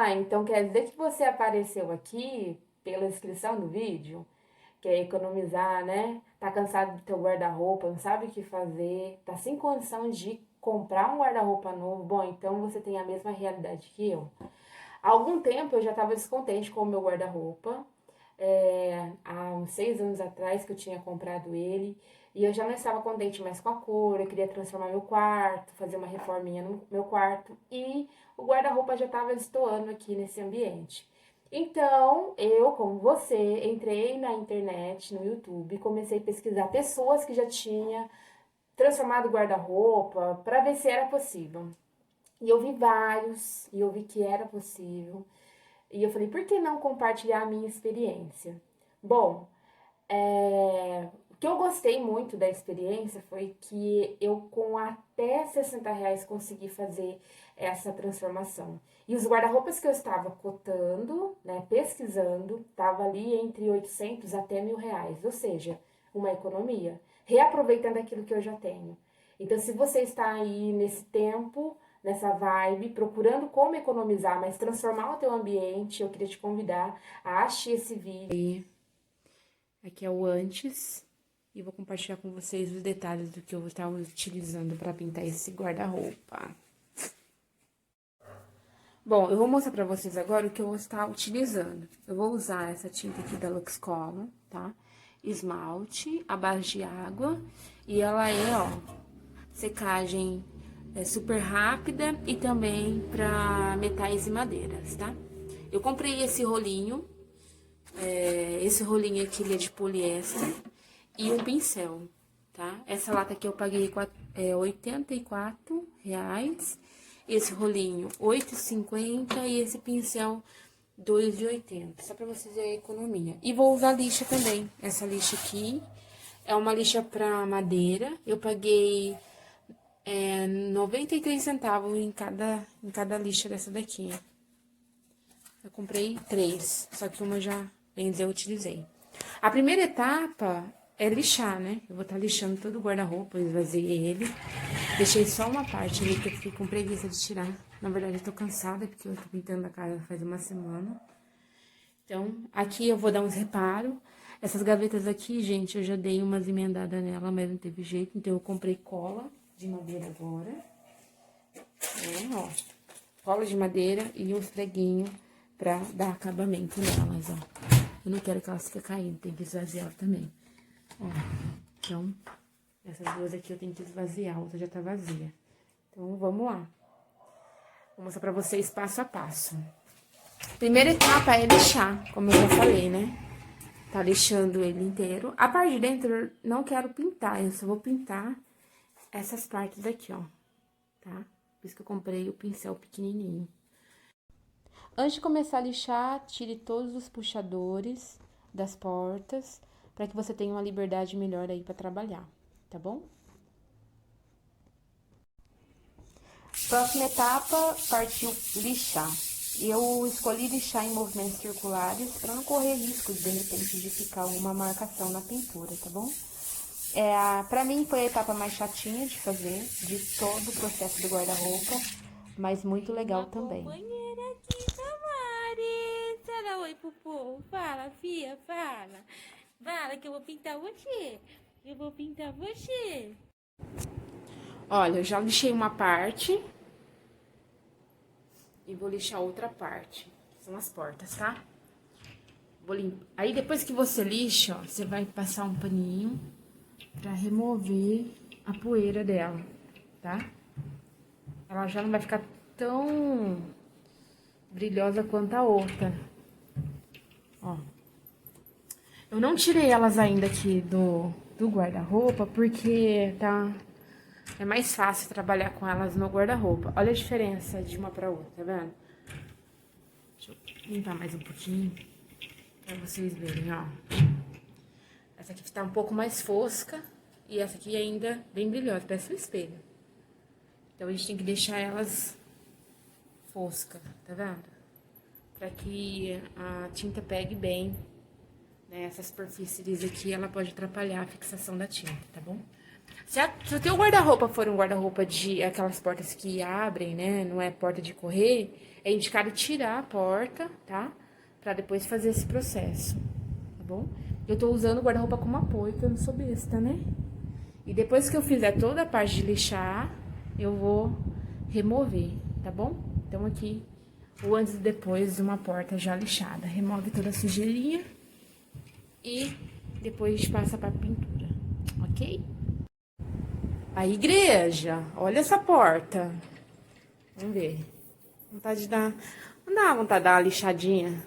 Ah, então quer dizer que você apareceu aqui pela inscrição do vídeo? Quer economizar, né? Tá cansado do teu guarda-roupa, não sabe o que fazer, tá sem condição de comprar um guarda-roupa novo. Bom, então você tem a mesma realidade que eu. Há algum tempo eu já estava descontente com o meu guarda-roupa. Há uns 6 anos atrás que eu tinha comprado ele. E eu já não estava contente mais com a cor. Eu queria transformar meu quarto, fazer uma reforminha no meu quarto. E o guarda-roupa já estava destoando aqui nesse ambiente. Então, eu, como você, entrei na internet, no YouTube, comecei a pesquisar pessoas que já tinham transformado o guarda-roupa para ver se era possível. E eu vi vários, e eu vi que era possível. E eu falei, por que não compartilhar a minha experiência? Bom, o que eu gostei muito da experiência foi que eu, com até R$ 60, consegui fazer essa transformação. E os guarda-roupas que eu estava cotando, né, pesquisando, estava ali entre 800 até R$ 1.000, ou seja, uma economia, reaproveitando aquilo que eu já tenho. Então, se você está aí nesse tempo, nessa vibe, procurando como economizar, mas transformar o teu ambiente, eu queria te convidar a assistir esse vídeo. Aqui é o antes e vou compartilhar com vocês os detalhes do que eu vou estar utilizando para pintar esse guarda-roupa. Bom, eu vou mostrar para vocês agora o que eu vou estar utilizando. Eu vou usar essa tinta aqui da Lux Color, tá? Esmalte, à base de água. E ela é, ó, secagem super rápida e também para metais e madeiras, tá? Eu comprei esse rolinho. Esse rolinho aqui ele é de poliéster e um pincel, tá? Essa lata aqui eu paguei R$ 84. Esse rolinho, R$ 8,50 e esse pincel, R$ 2,80. Só pra vocês verem a economia. E vou usar lixa também. Essa lixa aqui é uma lixa pra madeira. Eu paguei 93 centavos em cada lixa dessa daqui. Eu comprei 3, só que uma já, bem dizer, eu utilizei. A primeira etapa é lixar, né? Eu vou estar lixando todo o guarda-roupa, esvaziei ele. Deixei só uma parte ali que eu fiquei com preguiça de tirar. Na verdade, eu tô cansada, porque eu tô pintando a casa faz uma semana. Então, aqui eu vou dar uns reparos. Essas gavetas aqui, gente, eu já dei umas emendadas nela, mas não teve jeito. Então, eu comprei cola de madeira agora. Ó, cola de madeira e uns preguinhos pra dar acabamento nelas, ó. Eu não quero que elas fiquem caindo, tem que esvaziar também. Ó, então, essas duas aqui eu tenho que esvaziar, a outra já tá vazia. Então, vamos lá. Vou mostrar pra vocês passo a passo. Primeira etapa é lixar, como eu já falei, né? Tá lixando ele inteiro. A parte de dentro eu não quero pintar, eu só vou pintar essas partes aqui, ó, tá? Por isso que eu comprei o pincel pequenininho. Antes de começar a lixar, tire todos os puxadores das portas, para que você tenha uma liberdade melhor aí para trabalhar, tá bom? Próxima etapa, partiu lixar. Eu escolhi lixar em movimentos circulares para não correr risco de repente de ficar alguma marcação na pintura, tá bom? Pra mim foi a etapa mais chatinha de fazer, de todo o processo do guarda-roupa, mas muito legal também. Companheira aqui, Tamari. Fala oi pro povo. Fala, fia, fala. Fala que eu vou pintar você. Eu vou pintar você. Olha, eu já lixei uma parte e vou lixar outra parte, que são as portas, tá? Vou limpar. Aí depois que você lixa, ó, você vai passar um paninho pra remover a poeira dela, tá? Ela já não vai ficar tão brilhosa quanto a outra. Ó. Eu não tirei elas ainda aqui do guarda-roupa, porque é mais fácil trabalhar com elas no guarda-roupa. Olha a diferença de uma pra outra, tá vendo? Deixa eu limpar mais um pouquinho, pra vocês verem, ó. Essa aqui tá um pouco mais fosca, e essa aqui ainda bem brilhosa, parece um espelho. Então, a gente tem que deixar elas fosca, tá vendo? Pra que a tinta pegue bem, né? Essa superfície lisa aqui, ela pode atrapalhar a fixação da tinta, tá bom? Se o teu guarda-roupa for um guarda-roupa de aquelas portas que abrem, né? Não é porta de correr, é indicado tirar a porta, tá? Pra depois fazer esse processo, tá bom? Eu tô usando o guarda-roupa como apoio, porque eu não sou besta, né? E depois que eu fizer toda a parte de lixar, eu vou remover, tá bom? Então aqui, o antes e depois de uma porta já lixada. Remove toda a sujeirinha e depois a gente passa pra pintura, ok? A igreja, olha essa porta. Vamos ver. Vontade de dar... Não dá vontade de dar uma lixadinha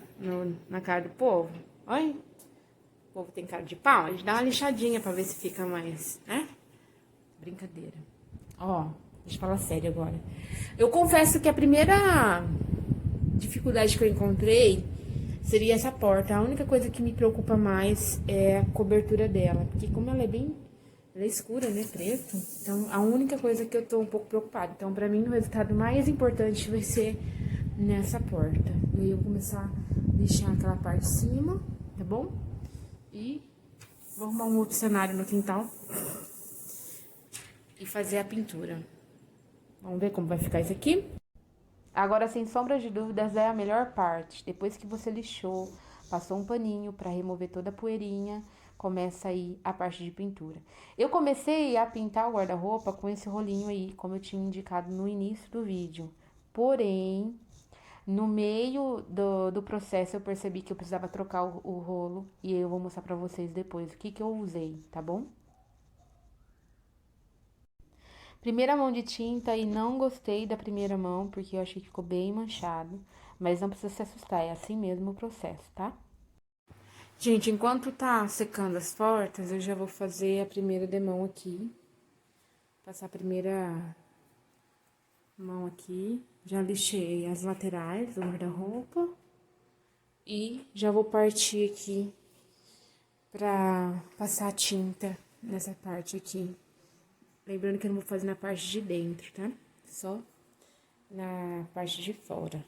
na cara do povo? Olha. O povo tem cara de pau. A gente dá uma lixadinha pra ver se fica mais, né? Brincadeira. Ó, deixa eu falar sério agora. Eu confesso que a primeira dificuldade que eu encontrei seria essa porta. A única coisa que me preocupa mais é a cobertura dela. Porque como ela é bem... Ela é escura, né? Preto. Então, a única coisa que eu tô um pouco preocupada. Então, pra mim, o resultado mais importante vai ser nessa porta. E aí, eu vou começar a lixar aquela parte de cima, tá bom? E vou arrumar um outro cenário no quintal e fazer a pintura. Vamos ver como vai ficar isso aqui? Agora, sem sombra de dúvidas, é a melhor parte. Depois que você lixou, passou um paninho para remover toda a poeirinha, começa aí a parte de pintura. Eu comecei a pintar o guarda-roupa com esse rolinho aí, como eu tinha indicado no início do vídeo. Porém, no meio do processo, eu percebi que eu precisava trocar o rolo e eu vou mostrar pra vocês depois o que eu usei, tá bom? Primeira mão de tinta e não gostei da primeira mão, porque eu achei que ficou bem manchado. Mas não precisa se assustar, é assim mesmo o processo, tá? Gente, enquanto tá secando as portas, eu já vou fazer a primeira demão aqui. Passar a primeira mão aqui. Já lixei as laterais do guarda-roupa. E já vou partir aqui pra passar a tinta nessa parte aqui. Lembrando que eu não vou fazer na parte de dentro, tá? Só na parte de fora.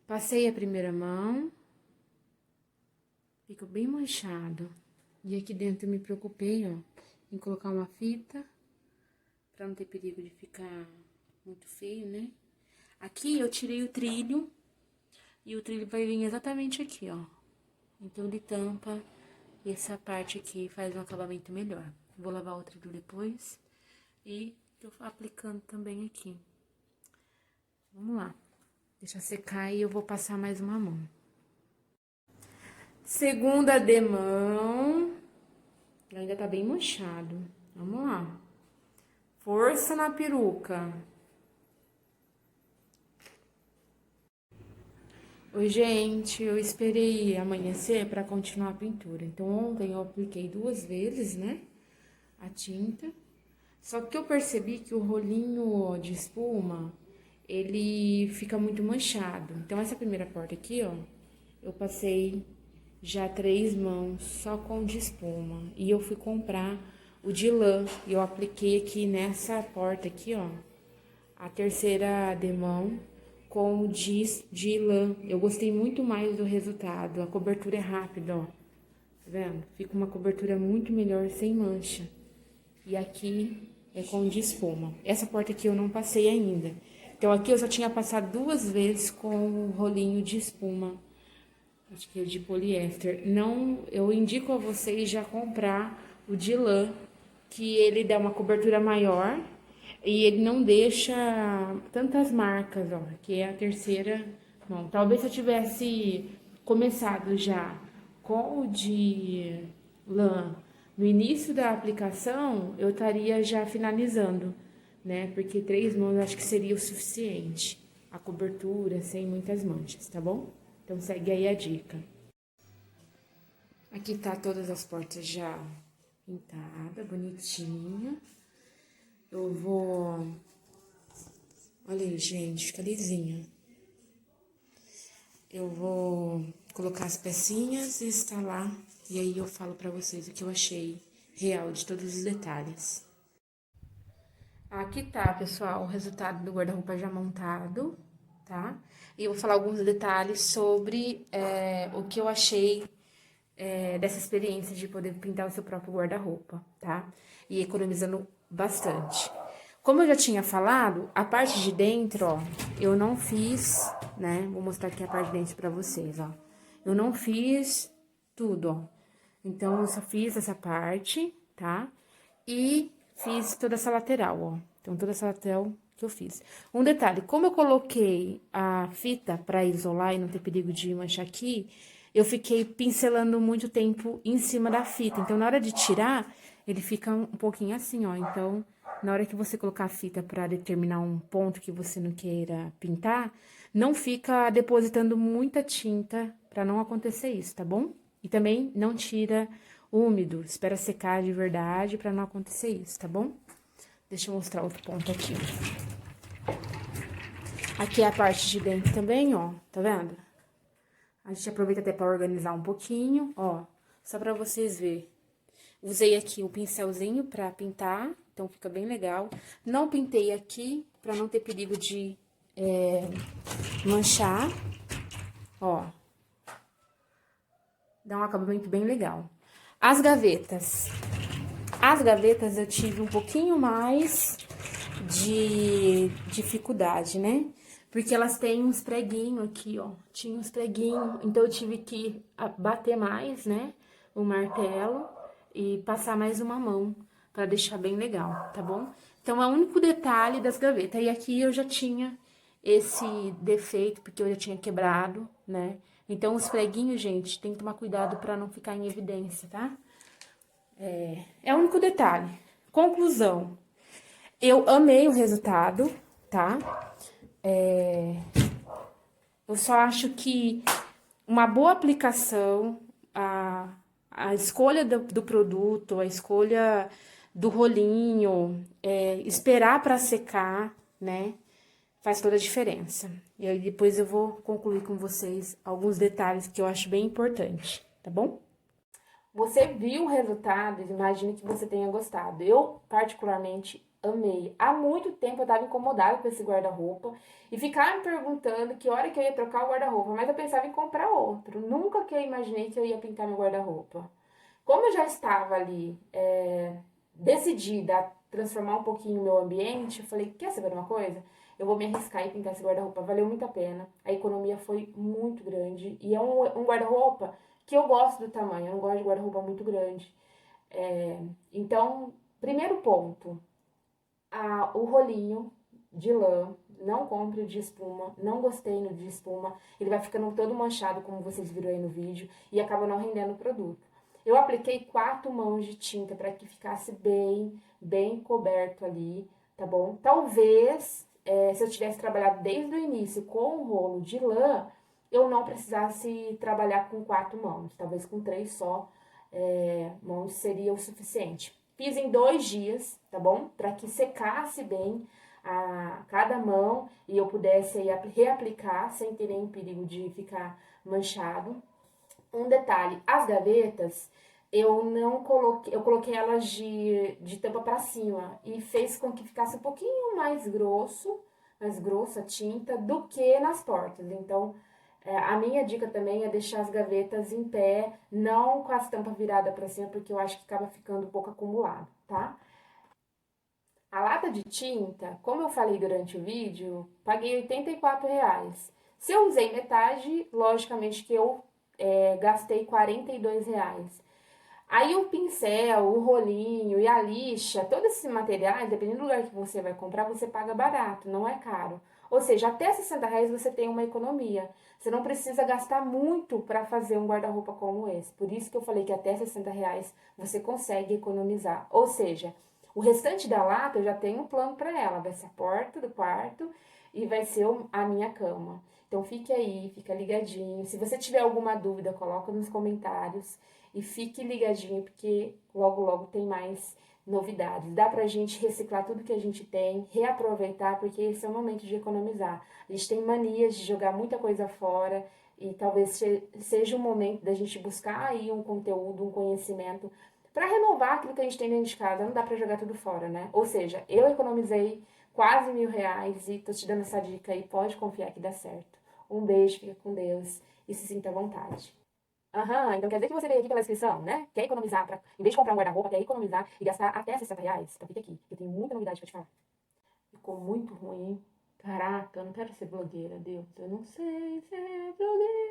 Passei a primeira mão. Ficou bem manchado. E aqui dentro eu me preocupei, ó, em colocar uma fita, pra não ter perigo de ficar muito feio, né? Aqui eu tirei o trilho, e o trilho vai vir exatamente aqui, ó. Então ele tampa essa parte aqui, faz um acabamento melhor. Vou lavar o trilho depois e tô aplicando também aqui. Vamos lá. Deixa secar e eu vou passar mais uma mão. Segunda demão. Ainda tá bem manchado. Vamos lá. Força na peruca. Oi, gente, eu esperei amanhecer para continuar a pintura. Então, ontem eu apliquei 2 vezes, né, a tinta. Só que eu percebi que o rolinho de espuma, ele fica muito manchado. Então, essa primeira porta aqui, ó, eu passei já 3 mãos só com o de espuma. E eu fui comprar o de lã e eu apliquei aqui nessa porta aqui, ó, a terceira demão com o de lã. Eu gostei muito mais do resultado. A cobertura é rápida, ó. Tá vendo? Fica uma cobertura muito melhor, sem mancha. E aqui é com o de espuma. Essa porta aqui eu não passei ainda. Então, aqui eu só tinha passado 2 vezes com o rolinho de espuma. Acho que é de poliéster. Não, eu indico a vocês já comprar o de lã, que ele dá uma cobertura maior e ele não deixa tantas marcas, ó, que é a terceira mão. Talvez se eu tivesse começado já com o de lã no início da aplicação, eu estaria já finalizando, né? Porque 3 mãos acho que seria o suficiente. A cobertura sem muitas manchas, tá bom? Então, segue aí a dica. Aqui tá todas as portas já pintadas, bonitinha. Eu vou... Olha aí, gente, fica lisinha. Eu vou colocar as pecinhas e instalar. E aí eu falo pra vocês o que eu achei real de todos os detalhes. Aqui tá, pessoal, o resultado do guarda-roupa já montado, tá? E eu vou falar alguns detalhes sobre o que eu achei dessa experiência de poder pintar o seu próprio guarda-roupa, tá? E economizando bastante. Como eu já tinha falado, a parte de dentro, ó, eu não fiz, né? Vou mostrar aqui a parte de dentro pra vocês, ó. Eu não fiz tudo, ó. Então, eu só fiz essa parte, tá? E fiz toda essa lateral, ó. Então, toda essa lateral que eu fiz. Um detalhe, como eu coloquei a fita pra isolar e não ter perigo de manchar aqui, eu fiquei pincelando muito tempo em cima da fita. Então, na hora de tirar, ele fica um pouquinho assim, ó. Então, na hora que você colocar a fita pra determinar um ponto que você não queira pintar, não fica depositando muita tinta pra não acontecer isso, tá bom? E também não tira úmido, espera secar de verdade pra não acontecer isso, tá bom? Deixa eu mostrar outro ponto aqui. Aqui é a parte de dentro também, ó, tá vendo? A gente aproveita até pra organizar um pouquinho, ó, só pra vocês verem. Usei aqui o pincelzinho pra pintar, então fica bem legal. Não pintei aqui pra não ter perigo de manchar, ó. Dá um acabamento bem legal. As gavetas. As gavetas eu tive um pouquinho mais de dificuldade, né? Porque elas têm uns preguinhos aqui, ó. Tinha uns preguinhos, então eu tive que bater mais, né? O martelo e passar mais uma mão pra deixar bem legal, tá bom? Então, é o único detalhe das gavetas. E aqui eu já tinha esse defeito, porque eu já tinha quebrado, né? Então, os preguinhos, gente, tem que tomar cuidado pra não ficar em evidência, tá? É o único detalhe. Conclusão. Eu amei o resultado, tá? Eu só acho que uma boa aplicação, a escolha do produto, a escolha do rolinho, esperar para secar, né? Faz toda a diferença. E aí depois eu vou concluir com vocês alguns detalhes que eu acho bem importante, tá bom? Você viu o resultado, imagino que você tenha gostado. Eu, particularmente, amei. Há muito tempo eu estava incomodada com esse guarda-roupa e ficava me perguntando que hora que eu ia trocar o guarda-roupa, mas eu pensava em comprar outro. Nunca que eu imaginei que eu ia pintar meu guarda-roupa. Como eu já estava ali decidida a transformar um pouquinho o meu ambiente, eu falei, quer saber uma coisa? Eu vou me arriscar e pintar esse guarda-roupa. Valeu muito a pena. A economia foi muito grande. E é um guarda-roupa que eu gosto do tamanho. Eu não gosto de guarda-roupa muito grande. Então, primeiro ponto. O rolinho de lã. Não compre o de espuma. Não gostei no de espuma. Ele vai ficando todo manchado, como vocês viram aí no vídeo. E acaba não rendendo o produto. Eu apliquei 4 mãos de tinta para que ficasse bem coberto ali, tá bom? Talvez, se eu tivesse trabalhado desde o início com o rolo de lã, eu não precisasse trabalhar com 4 mãos. Talvez com 3 só mãos seria o suficiente. Fiz em 2 dias, tá bom? Para que secasse bem a cada mão e eu pudesse aí reaplicar sem ter nenhum perigo de ficar manchado. Um detalhe, as gavetas, eu não coloquei, eu coloquei elas de tampa para cima e fez com que ficasse um pouquinho mais grossa a tinta do que nas portas. Então, a minha dica também é deixar as gavetas em pé, não com as tampas viradas para cima, porque eu acho que acaba ficando um pouco acumulado, tá? A lata de tinta, como eu falei durante o vídeo, paguei R$ 84. Se eu usei metade, logicamente que eu gastei R$ 42. Aí o pincel, o rolinho e a lixa, todos esses materiais, dependendo do lugar que você vai comprar, você paga barato, não é caro. Ou seja, até R$ 60 você tem uma economia. Você não precisa gastar muito para fazer um guarda-roupa como esse. Por isso que eu falei que até R$ 60 você consegue economizar. Ou seja, o restante da lata eu já tenho um plano para ela. Vai ser a porta do quarto e vai ser a minha cama. Então fique aí, fica ligadinho. Se você tiver alguma dúvida, coloca nos comentários. E fique ligadinho, porque logo, logo tem mais novidades. Dá pra gente reciclar tudo que a gente tem, reaproveitar, porque esse é o momento de economizar. A gente tem manias de jogar muita coisa fora e talvez seja o momento da gente buscar aí um conteúdo, um conhecimento para renovar aquilo que a gente tem dentro de casa. Não dá pra jogar tudo fora, né? Ou seja, eu economizei quase R$ 1.000 e tô te dando essa dica aí, pode confiar que dá certo. Um beijo, fica com Deus e se sinta à vontade. Aham, então quer dizer que você veio aqui pela inscrição, né? Quer economizar, em vez de comprar um guarda-roupa, quer economizar e gastar até R$ 60? Então fica aqui, eu tenho muita novidade pra te falar. ficou muito ruim. Caraca, eu não quero ser blogueira, Deus. Eu não sei ser blogueira.